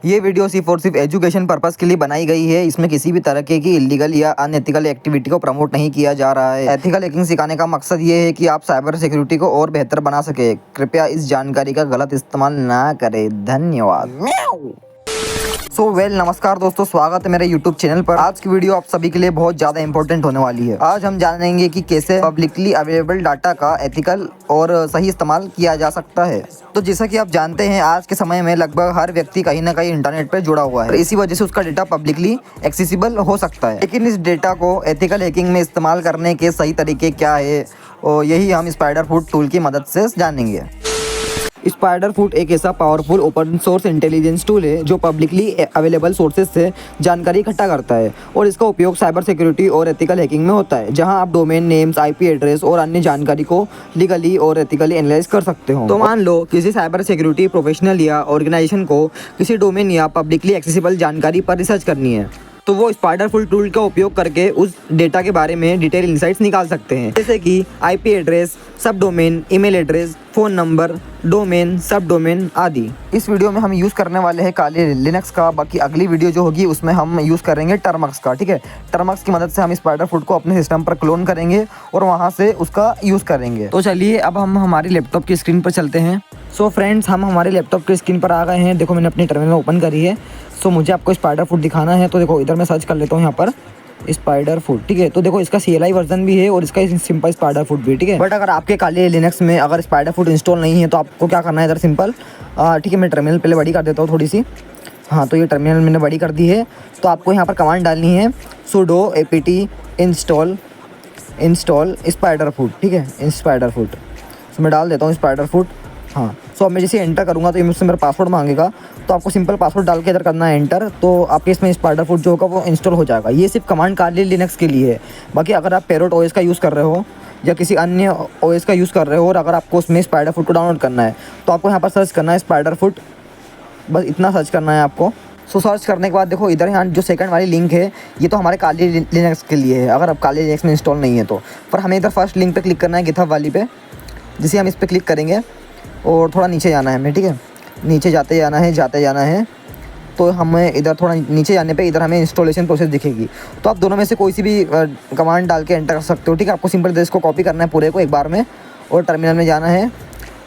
ये वीडियो सिर्फ और सिर्फ एजुकेशन पर्पस के लिए बनाई गई है। इसमें किसी भी तरह की इलीगल या अनएथिकल एक्टिविटी को प्रमोट नहीं किया जा रहा है। एथिकल हैकिंग सिखाने का मकसद ये है कि आप साइबर सिक्योरिटी को और बेहतर बना सके। कृपया इस जानकारी का गलत इस्तेमाल ना करें। धन्यवाद। नमस्कार दोस्तों, स्वागत है मेरे YouTube चैनल पर। आज की वीडियो आप सभी के लिए बहुत ज़्यादा इंपॉर्टेंट होने वाली है। आज हम जानेंगे कि कैसे पब्लिकली अवेलेबल डाटा का एथिकल और सही इस्तेमाल किया जा सकता है। तो जैसा कि आप जानते हैं, आज के समय में लगभग हर व्यक्ति कहीं ना कहीं इंटरनेट पर जुड़ा हुआ है। इसी वजह से उसका डेटा पब्लिकली एक्सेसिबल हो सकता है। लेकिन इस डेटा को एथिकल हैकिंग में इस्तेमाल करने के सही तरीके क्या है, और यही हम स्पाइडरफुट टूल की मदद से जानेंगे। स्पाइडरफुट एक ऐसा powerful open source intelligence tool है जो पब्लिकली अवेलेबल सोर्सेज से जानकारी इकट्ठा करता है, और इसका उपयोग साइबर सिक्योरिटी और एथिकल हैकिंग में होता है, जहां आप डोमेन नेम्स, आईपी एड्रेस और अन्य जानकारी को लीगली और एथिकली एनालाइज कर सकते हो। तो मान लो किसी साइबर सिक्योरिटी प्रोफेशनल या ऑर्गेनाइजेशन को किसी डोमेन या पब्लिकली एक्सेसिबल जानकारी पर रिसर्च करनी है, तो वो स्पाइडरफुट टूल का उपयोग करके उस डेटा के बारे में डिटेल इंसाइट्स निकाल सकते हैं, जैसे कि आईपी एड्रेस, सब domain, email address, phone number, domain, सब डोमेन आदि। इस वीडियो में हम यूज़ करने वाले हैं काली लिनक्स का। बाकी अगली वीडियो जो होगी उसमें हम यूज़ करेंगे टर्मक्स का। ठीक है, टर्मक्स की मदद से हम स्पाइडरफुट को अपने सिस्टम पर क्लोन करेंगे और वहाँ से उसका यूज़ करेंगे। तो चलिए अब हम हमारी लैपटॉप की स्क्रीन पर चलते हैं। सो फ्रेंड्स, हम हमारे लैपटॉप की स्क्रीन पर आ गए हैं। देखो, मैंने अपनी टर्मिनल ओपन करी है। सो मुझे आपको स्पाइडरफुट दिखाना है, तो देखो इधर मैं सर्च कर लेता हूँ यहाँ पर स्पाइडरफुट। ठीक है, तो देखो इसका CLI वर्जन भी है और इसका सिंपल स्पाइडरफुट भी। ठीक है, बट अगर आपके काले लिनक्स में अगर स्पाइडरफुट इंस्टॉल नहीं है तो आपको क्या करना है, इधर सिंपल। ठीक है, मैं टर्मिनल पहले बड़ी कर देता हूँ थोड़ी सी। हाँ, तो ये टर्मिनल मैंने बड़ी कर दी है। तो आपको यहाँ पर कमांड डालनी है sudo apt इंस्टॉल स्पाइडरफुट। ठीक है, स्पाइडरफुट। तो मैं डाल देता हूँ स्पाइडरफुट। हाँ, सो अब मैं जैसे एंटर करूँगा तो ये मुझसे मेरा पासवर्ड मांगेगा, तो आपको सिंपल पासवर्ड डाल के इधर करना है एंटर। तो आपके इसमें स्पाइडरफुट जो होगा वो इंस्टॉल हो जाएगा। ये सिर्फ कमांड काली लिनक्स के लिए है। बाकी अगर आप पैरोट OS का यूज़ कर रहे हो या किसी अन्य OS का यूज़ कर रहे हो और अगर आपको उसमें स्पाइडरफुट को डाउनलोड करना है तो आपको यहाँ पर सर्च करना है स्पाइडरफुट। बस इतना सर्च करना है आपको। सो सर्च करने के बाद देखो इधर यहाँ जो सेकंड वाली लिंक है ये तो हमारे काली लिनक्स के लिए है, अगर आप काली लिनक्स में इंस्टॉल नहीं है तो। पर हमें इधर फर्स्ट लिंक पे क्लिक करना है, गिथहब वाली पे। जिसे हम इस पर क्लिक करेंगे और थोड़ा नीचे जाना है हमें। ठीक है, नीचे जाते जाना है। तो हमें इधर थोड़ा नीचे जाने पे इधर हमें इंस्टॉलेशन प्रोसेस दिखेगी। तो आप दोनों में से कोई सी भी कमांड डाल के एंटर कर सकते हो। ठीक है, आपको सिंपल इसको कॉपी करना है पूरे को एक बार में, और टर्मिनल में जाना है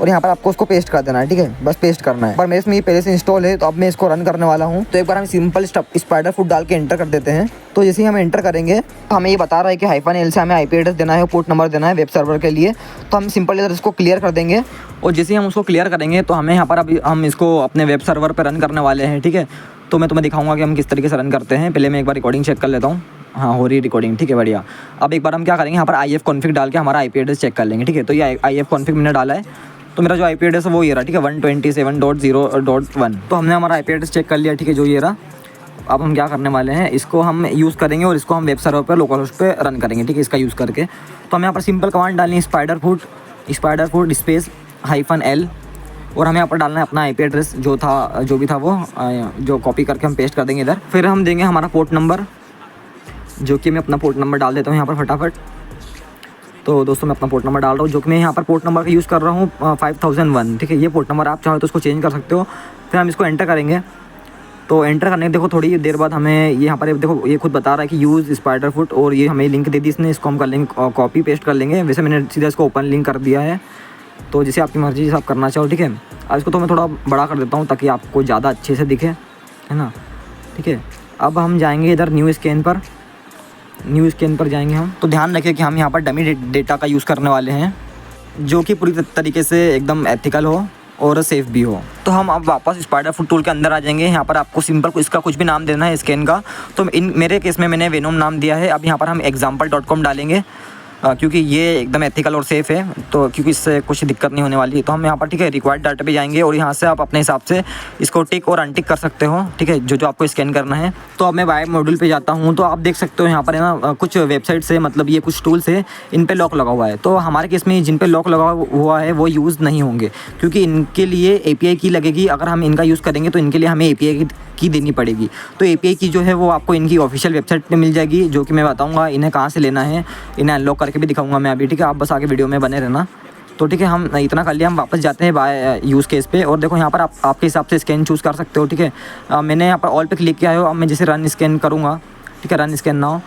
और यहाँ पर आपको उसको पेस्ट कर देना है। ठीक है, बस पेस्ट करना है। पर मेरे इसमें ये पहले से इंस्टॉल है तो अब मैं इसको रन करने वाला हूँ। तो एक बार हम सिंपल स्पाइडरफुट डाल के एंटर कर देते हैं। तो जैसे ही हम एंटर करेंगे हमें ये बता रहा है कि -L से हमें IP एड्रेस देना है, पोर्ट नंबर देना है वेब सर्वर के लिए। तो हम सिंपल इधर इसको क्लियर कर देंगे, और जैसे ही हम उसको क्लियर करेंगे तो हमें यहाँ पर अभी हम इसको अपने वेब सर्वर पर रन करने वाले हैं। ठीक है, तो मैं तुम्हें दिखाऊंगा कि हम किस तरीके से रन करते हैं। पहले मैं एक बार रिकॉर्डिंग चेक कर लेता हूँ। हाँ, हो रही है रिकॉर्डिंग। ठीक है, बढ़िया। अब एक बार हम क्या करेंगे, यहाँ पर IF config डाल के हमारा IP एड्रेस चेक कर लेंगे। ठीक है, तो ये IF config मैंने डाला है, तो मेरा जो IP एड्रेस है वो ये रहा। ठीक है, 127.0.1। तो हमने हमारा IP एड्रेस चेक कर लिया। ठीक है, जो ये रहा। अब हम क्या करने वाले हैं, इसको हम यूज़ करेंगे और इसको हम वेब सर्वर पर लोकल होस्ट पे रन करेंगे। ठीक है, इसका यूज़ करके तो हमें यहाँ पर सिंपल कमांड डालनी है स्पाइडरफुट स्पेस -L, और हमें यहाँ पर डालना है अपना IP एड्रेस जो भी था वो जो कॉपी करके हम पेस्ट कर देंगे इधर। फिर हम देंगे हमारा पोर्ट नंबर, जो कि मैं अपना पोर्ट नंबर डाल देता हूँ यहाँ पर फटाफट। तो दोस्तों मैं अपना पोर्ट नंबर डाल रहा हूँ, जो कि मैं यहाँ पर पोर्ट नंबर का यूज़ कर रहा हूँ 5001। ठीक है, ये पोर्ट नंबर आप चाहो तो उसको चेंज कर सकते हो। फिर हम इसको एंटर करेंगे। तो एंटर करने के देखो थोड़ी देर बाद हमें ये यहाँ पर देखो ये खुद बता रहा है कि यूज़ स्पाइडरफुट, और ये हमें लिंक दे दी इसने। इसको हम कर लेंगे कॉपी पेस्ट कर लेंगे। वैसे मैंने सीधा इसको ओपन लिंक कर दिया है, तो जैसे आपकी मर्ज़ी जैसे आप करना चाहो। ठीक है, अब इसको तो मैं थोड़ा बड़ा कर देता हूँ ताकि आपको ज़्यादा अच्छे से दिखे, है ना। ठीक है, अब हम जाएंगे इधर न्यू स्कैन पर जाएंगे हम। तो ध्यान रखिए कि हम यहाँ पर डमी डेटा का यूज़ करने वाले हैं, जो कि पूरी तरीके से एकदम एथिकल हो और सेफ़ भी हो। तो हम अब वापस स्पाइडरफुट टूल के अंदर आ जाएंगे। यहाँ पर आपको सिंपल इसका कुछ भी नाम देना है स्कैन का। तो मेरे केस में मैंने वेनोम नाम दिया है। अब यहाँ पर हम example.com डालेंगे, क्योंकि ये एकदम एथिकल और सेफ़ है, तो क्योंकि इससे कुछ दिक्कत नहीं होने वाली है। तो हम यहाँ पर ठीक है रिक्वायर्ड डाटा पे जाएंगे, और यहाँ से आप अपने हिसाब से इसको टिक और अनटिक कर सकते हो। ठीक है, जो आपको स्कैन करना है। तो अब मैं वाइब मॉड्यूल पे जाता हूँ, तो आप देख सकते हो यहाँ पर है ना कुछ वेबसाइट से, मतलब ये कुछ टूल्स है, इन पे लॉक लगा हुआ है। तो हमारे केस में जिन पे लॉक लगा हुआ है वो यूज़ नहीं होंगे, क्योंकि इनके लिए API की लगेगी। अगर हम इनका यूज़ करेंगे तो इनके लिए हमें API की देनी पड़ेगी। तो API की जो है वो आपको इनकी ऑफिशियल वेबसाइट पे मिल जाएगी, जो कि मैं बताऊंगा इन्हें कहाँ से लेना है। इन्हें अनलॉक करके भी दिखाऊंगा मैं अभी। ठीक है, आप बस आगे वीडियो में बने रहना। तो ठीक है, हम इतना कर लिया, हम वापस जाते हैं बाय यूज़ केस पे। और देखो यहाँ पर आप आपके हिसाब से स्कैन चूज़ कर सकते हो, ठीक है। मैंने यहाँ पर ऑल पे क्लिक किया है। अब मैं जैसे रन स्कैन करूँगा, ठीक है, रन स्कैन नाउ,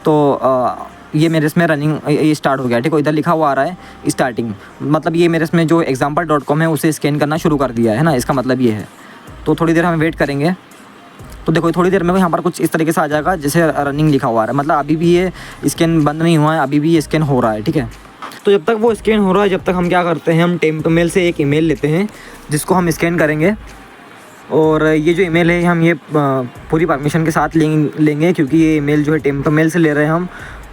तो ये मेरे इसमें रनिंग ये स्टार्ट हो गया, ठीक है। इधर लिखा हुआ आ रहा है स्टार्टिंग, मतलब ये मेरे इसमें जो example.com है उसे स्कैन करना शुरू कर दिया है ना, इसका मतलब ये है। तो थोड़ी देर हमें वेट करेंगे। तो देखो थोड़ी देर में यहाँ पर कुछ इस तरीके से आ जाएगा जैसे रनिंग लिखा हुआ है, मतलब अभी भी ये स्कैन बंद नहीं हुआ है, अभी भी ये स्कैन हो रहा है, ठीक है। तो जब तक वो स्कैन हो रहा है, जब तक हम क्या करते हैं, हम टेम्पमेल से एक ईमेल लेते हैं जिसको हम स्कैन करेंगे। और ये जो ईमेल है हम ये पूरी परमिशन के साथ लेंगे क्योंकि ये ईमेल जो है टेम्पमेल से ले रहे हैं हम,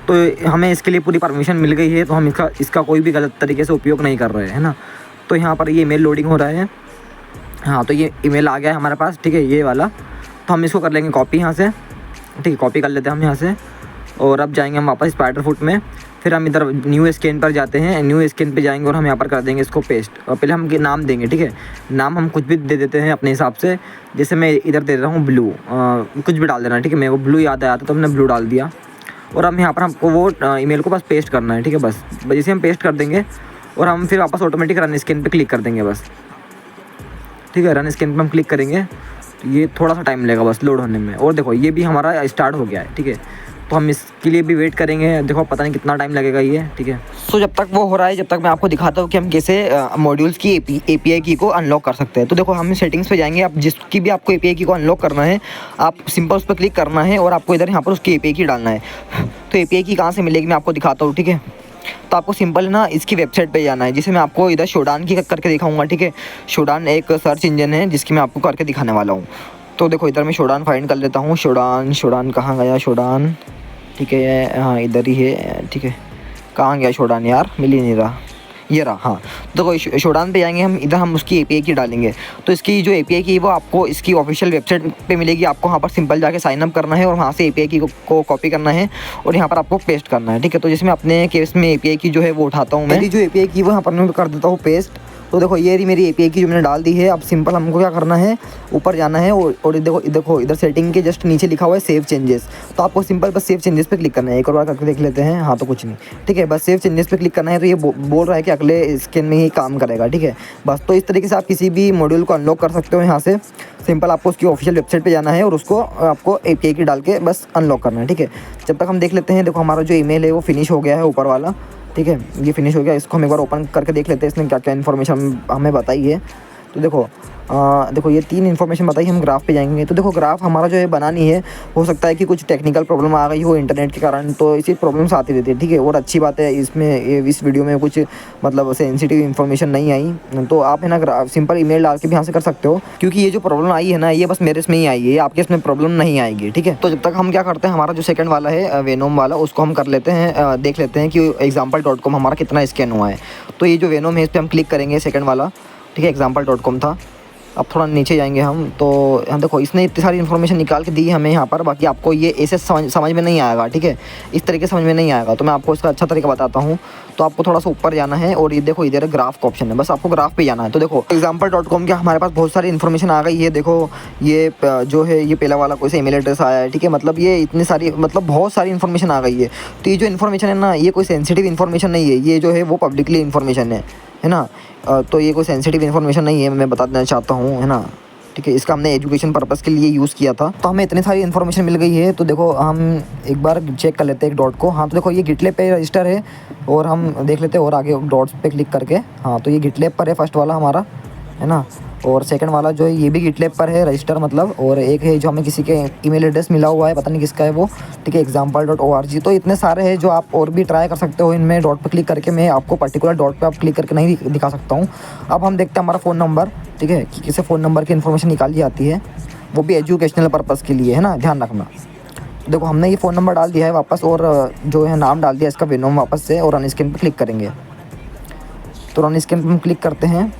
तो हमें इसके लिए पूरी परमिशन मिल गई है, तो हम इसका कोई भी गलत तरीके से उपयोग नहीं कर रहे हैं ना। तो यहाँ पर ये ईमेल लोडिंग हो रहा है। हाँ, तो ये ईमेल आ गया है हमारे पास, ठीक है, ये वाला। तो हम इसको कर लेंगे कॉपी यहाँ से, ठीक है, कॉपी कर लेते हैं हम यहाँ से। और अब जाएंगे हम वापस स्पाइडरफुट में, फिर हम इधर न्यू स्कैन पर जाते हैं। न्यू स्कैन पे जाएंगे और हम यहाँ पर कर देंगे इसको पेस्ट। और पहले हम नाम देंगे, ठीक है, नाम हम कुछ भी दे देते हैं अपने हिसाब से। जैसे मैं इधर दे रहा हूँ ब्लू, कुछ भी डाल देना, ठीक है। मेरे को ब्लू याद आया था तो हमने ब्लू डाल दिया। और हम यहाँ पर हमको वो ईमेल को बस पेस्ट करना है, ठीक है। बस जैसे हम पेस्ट कर देंगे और हम फिर वापस ऑटोमेटिक रन स्कैन पे क्लिक कर देंगे बस, ठीक है। रन स्कैन पे हम क्लिक करेंगे तो ये थोड़ा सा टाइम लगेगा बस लोड होने में। और देखो ये भी हमारा स्टार्ट हो गया है, ठीक है। तो हम इसके लिए भी वेट करेंगे, देखो पता नहीं कितना टाइम लगेगा ये, ठीक है। सो जब तक वो हो रहा है, जब तक मैं आपको दिखाता हूँ कि हम कैसे मॉड्यूल्स की API की को अनलॉक कर सकते हैं। तो देखो हम सेटिंग्स पे जाएंगे, आप जिसकी भी आपको API की को अनलॉक करना है, आप सिंपल उस पर क्लिक करना है और आपको इधर यहाँ पर उसकी API की डालना है। तो API की कहाँ से मिलेगी मैं आपको दिखाता हूँ, ठीक है। तो आपको सिंपल ना इसकी वेबसाइट पे जाना है, जिसे मैं आपको इधर शोडान की करके दिखाऊंगा, ठीक है। शोडान एक सर्च इंजन है जिसकी मैं आपको करके दिखाने वाला हूँ। तो देखो इधर मैं शोडान फाइंड कर लेता हूँ। शोडान कहाँ गया शोडान, ठीक है, हाँ इधर ही है, ठीक है। कहाँ गया शोडान यार, मिल ही नहीं रहा, ये रहा। हाँ, तो शोडान पे जाएंगे हम, इधर हम उसकी API की डालेंगे। तो इसकी जो API की वो आपको इसकी ऑफिशियल वेबसाइट पे मिलेगी। आपको वहाँ पर सिंपल जाके साइन अप करना है और वहाँ से API की को कॉपी करना है और यहाँ पर आपको पेस्ट करना है, ठीक है। तो जिसमें अपने केस में API की जो है वो उठाता हूँ, मेरी जो API की वो यहाँ पर मैं कर देता हूँ पेस्ट। तो देखो ये रही मेरी API की जो मैंने डाल दी है। अब सिंपल हमको क्या करना है, ऊपर जाना है और देखो इधर सेटिंग के जस्ट नीचे लिखा हुआ है सेव चेंजेस। तो आपको सिंपल बस सेव चेंजेस पे क्लिक करना है। एक और बार करके देख लेते हैं। हाँ, तो कुछ नहीं, ठीक है, बस सेव चेंजेस पे क्लिक करना है। तो ये बोल रहा है कि अगले स्कैन में ही काम करेगा, ठीक है। बस तो इस तरीके से आप किसी भी मॉड्यूल को अनलॉक कर सकते हो यहाँ से। सिंपल आपको उसकी ऑफिशियल वेबसाइट पे जाना है और उसको आपको API की डाल के बस अनलॉक करना है, ठीक है। जब तक हम देख लेते हैं, देखो हमारा जो ईमेल है वो फिनिश हो गया है ऊपर वाला, ठीक है, ये फिनिश हो गया। इसको हम एक बार ओपन करके देख लेते हैं इसने क्या क्या इन्फॉर्मेशन हमें बताई है। तो देखो ये 3 इन्फॉर्मेशन बताई। हम ग्राफ पे जाएंगे तो देखो ग्राफ हमारा जो है बनानी है, हो सकता है कि कुछ टेक्निकल प्रॉब्लम आ गई हो इंटरनेट के कारण, तो इसी प्रॉब्लम्स आती रहती है, ठीक है। और अच्छी बात है इसमें इस वीडियो में कुछ मतलब सेंसिटिव इन्फॉर्मेशन नहीं आई, तो आप है ना सिंपल ईमेल डाल के भी यहाँ से कर सकते हो। क्योंकि ये जो प्रॉब्लम आई है ना, ये बस मेरे इसमें ही आई है, आपके इसमें प्रॉब्लम नहीं आएगी, ठीक है। तो जब तक हम क्या करते हैं, हमारा जो सेकंड वाला है वेनोम वाला, उसको हम कर लेते हैं, देख लेते हैं कि example.com हमारा कितना स्कैन हुआ है। तो ये जो वेनोम है इस पर हम क्लिक करेंगे, सेकंड वाला, ठीक है, example.com था। अब थोड़ा नीचे जाएंगे हम, तो यहाँ देखो इसने इतनी सारी इन्फॉर्मेशन निकाल के दी है हमें यहाँ पर। बाकी आपको ये ऐसे समझ में नहीं आएगा, ठीक है, इस तरीके समझ में नहीं आएगा। तो मैं आपको इसका अच्छा तरीका बताता हूँ। तो आपको थोड़ा सा ऊपर जाना है और ये देखो इधर ग्राफ का ऑप्शन है, बस आपको ग्राफ पे जाना है। तो देखो example.com के हमारे पास बहुत सारी इन्फॉर्मेशन आ गई है। देखो ये जो है ये पहला वाला कोई सा ईमेल एड्रेस आया है, ठीक है, मतलब ये इतनी सारी मतलब बहुत सारी इन्फॉर्मेशन आ गई है। तो ये जो इन्फॉर्मेशन है ना, ये कोई सेंसिटिव इन्फॉर्मेशन नहीं है, ये जो है वो पब्लिकली इन्फॉर्मेशन है ना। तो ये कोई सेंसिटिव इन्फॉर्मेशन नहीं है, मैं बता देना चाहता हूँ, है ना, ठीक है। इसका हमने एजुकेशन पर्पज़ के लिए यूज़ किया था। तो हमें इतनी सारी इन्फॉर्मेशन मिल गई है। तो देखो हम एक बार चेक कर लेते हैं एक डॉट को। हाँ, तो देखो ये गिटलेब पे रजिस्टर है और हम देख लेते हैं और आगे डॉट्स पे क्लिक करके। हाँ, तो ये गिटलेब पर है फर्स्ट वाला हमारा, है ना। और सेकंड वाला जो है ये भी गिटलेब पर है रजिस्टर मतलब। और एक है जो हमें किसी के ईमेल एड्रेस मिला हुआ है, पता नहीं किसका है वो, ठीक है, example.org। तो इतने सारे हैं जो आप और भी ट्राई कर सकते हो इनमें डॉट पर क्लिक करके। मैं आपको पर्टिकुलर डॉट पे आप क्लिक करके नहीं दिखा सकता हूँ। अब हम देखते हैं हमारा फ़ोन नंबर, ठीक है, कि किसी फ़ोन नंबर की इन्फॉर्मेशन निकाली जाती है, वो भी एजुकेशनल पर्पज़ के लिए, है ना, ध्यान रखना। देखो हमने ये फ़ोन नंबर डाल दिया है वापस और जो है नाम डाल दिया इसका वेनोम वापस से, और रन स्कैन पर क्लिक करेंगे। तो रन स्कैन पर हम क्लिक करते हैं।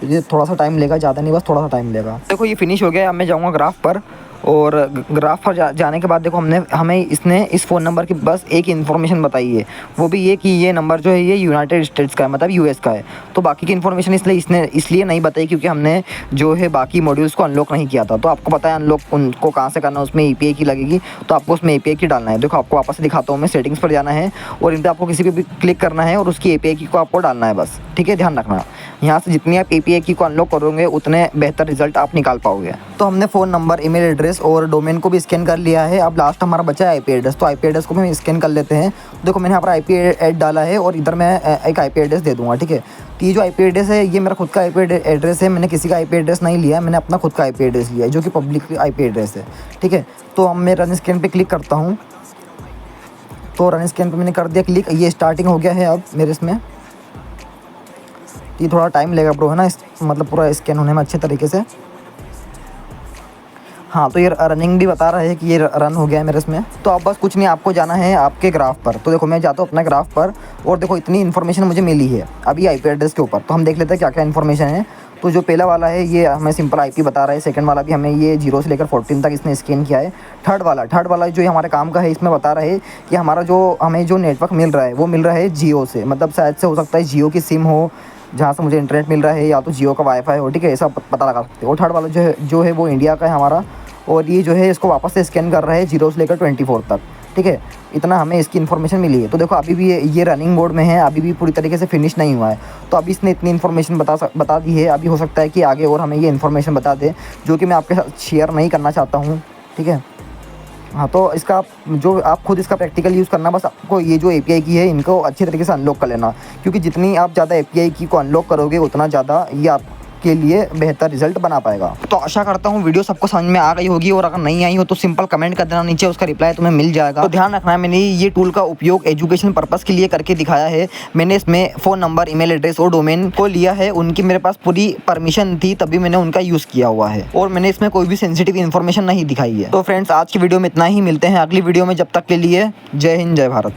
ये थोड़ा सा टाइम लेगा, ज़्यादा नहीं, बस थोड़ा सा टाइम लेगा। देखो ये फिनिश हो गया। अब मैं जाऊँगा ग्राफ पर और ग्राफ पर जाने के बाद देखो हमें इसने इस फ़ोन नंबर की बस एक इन्फॉर्मेशन बताई है, वो भी ये कि ये नंबर जो है ये यूनाइटेड स्टेट्स का है, मतलब यूएस का है। तो बाकी की इन्फॉर्मेशन इसलिए नहीं बताई क्योंकि हमने जो है बाकी मॉड्यूल्स को अनलॉक नहीं किया था। तो आपको पता है अनलॉक उनको कहाँ से करना है, उसमें API की लगेगी, तो आपको उसमें API की डालना है। देखो आपको वापस से दिखाता हूँ मैं, सेटिंग्स पर जाना है और इन पर आपको किसी पर भी क्लिक करना है और उसकी API की को आपको डालना है बस, ठीक है। ध्यान रखना, यहाँ से जितनी आप API की को अनलॉक करोगे उतने बेहतर रिजल्ट आप निकाल पाओगे। तो हमने फ़ोन नंबर, ईमेल एड्रेस और डोमेन को भी स्कैन कर लिया है। अब लास्ट हमारा बचा है IP एड्रेस, तो IP एड्रेस को भी स्कैन कर लेते हैं। देखो मैंने यहाँ पर IP एड डाला है और इधर मैं एक IP एड्रेस दे दूँगा, ठीक है। तो ये जो IP एड्रेस है ये मेरा खुद का IP एड्रेस है, मैंने किसी का IP एड्रेस नहीं लिया, मैंने अपना खुद का IP एड्रेस लिया है जो कि पब्लिक IP एड्रेस है, ठीक है। तो अब मैं रन स्कैन पे क्लिक करता हूँ, तो रन स्कैन पे मैंने कर दिया क्लिक, ये स्टार्टिंग हो गया है अब मेरे इसमें। ये थोड़ा टाइम लेगा ब्रो, है ना, मतलब पूरा स्कैन होने में अच्छे तरीके से। हाँ, तो ये रनिंग भी बता रहा है कि ये रन हो गया है मेरे इसमें। तो अब बस कुछ नहीं, आपको जाना है आपके ग्राफ पर। तो देखो मैं जाता हूँ अपना ग्राफ पर और देखो इतनी इन्फॉर्मेशन मुझे मिली है अभी IP एड्रेस के ऊपर। तो हम देख लेते हैं क्या क्या इन्फॉर्मेशन है। तो जो पहला वाला है ये हमें सिंपल IP बता रहा है, सेकंड वाला भी हमें ये 0 से लेकर 14 तक इसने स्कैन किया है। थर्ड वाला जो हमारे काम का है, इसमें बता रहा है कि हमें जो नेटवर्क मिल रहा है वो मिल रहा है जियो से, मतलब शायद से हो सकता है जियो की सिम हो जहाँ से मुझे इंटरनेट मिल रहा है, या तो जियो का वाईफाई हो, ठीक है, ऐसा पता लगा सकते हो। और थर्ड वाला जो है वो इंडिया का है हमारा, और ये जो है इसको वापस से स्कैन कर रहा है 0 से लेकर 24 तक, ठीक है। इतना हमें इसकी इन्फॉर्मेशन मिली है। तो देखो अभी भी ये रनिंग मोड में है, अभी भी पूरी तरीके से फिनिश नहीं हुआ है। तो अभी इसने इतनी इन्फॉर्मेशन बता दी है, अभी हो सकता है कि आगे और हमें ये इन्फॉर्मेशन बता दे जो कि मैं आपके साथ शेयर नहीं करना चाहता हूँ, ठीक है। हाँ, तो इसका जो आप खुद इसका प्रैक्टिकल यूज़ करना, बस आपको ये जो API की है इनको अच्छी तरीके से अनलॉक कर लेना, क्योंकि जितनी आप ज़्यादा API की को अनलॉक करोगे उतना ज़्यादा ये आपके लिए बेहतर रिजल्ट बना पाएगा। तो आशा करता हूँ वीडियो सबको समझ में आ गई होगी, और अगर नहीं आई हो तो सिंपल कमेंट कर देना नीचे, उसका रिप्लाई तुम्हें मिल जाएगा। तो ध्यान रखना है, मैंने ये टूल का उपयोग एजुकेशन पर्पस के लिए करके दिखाया है। मैंने इसमें फ़ोन नंबर, ईमेल एड्रेस और डोमेन को लिया है, उनकी मेरे पास पूरी परमिशन थी तभी मैंने उनका यूज़ किया हुआ है, और मैंने इसमें कोई भी सेंसिटिव इन्फॉर्मेशन नहीं दिखाई है। तो फ्रेंड्स आज की वीडियो में इतना ही, मिलते हैं अगली वीडियो में, जब तक के लिए जय हिंद जय भारत।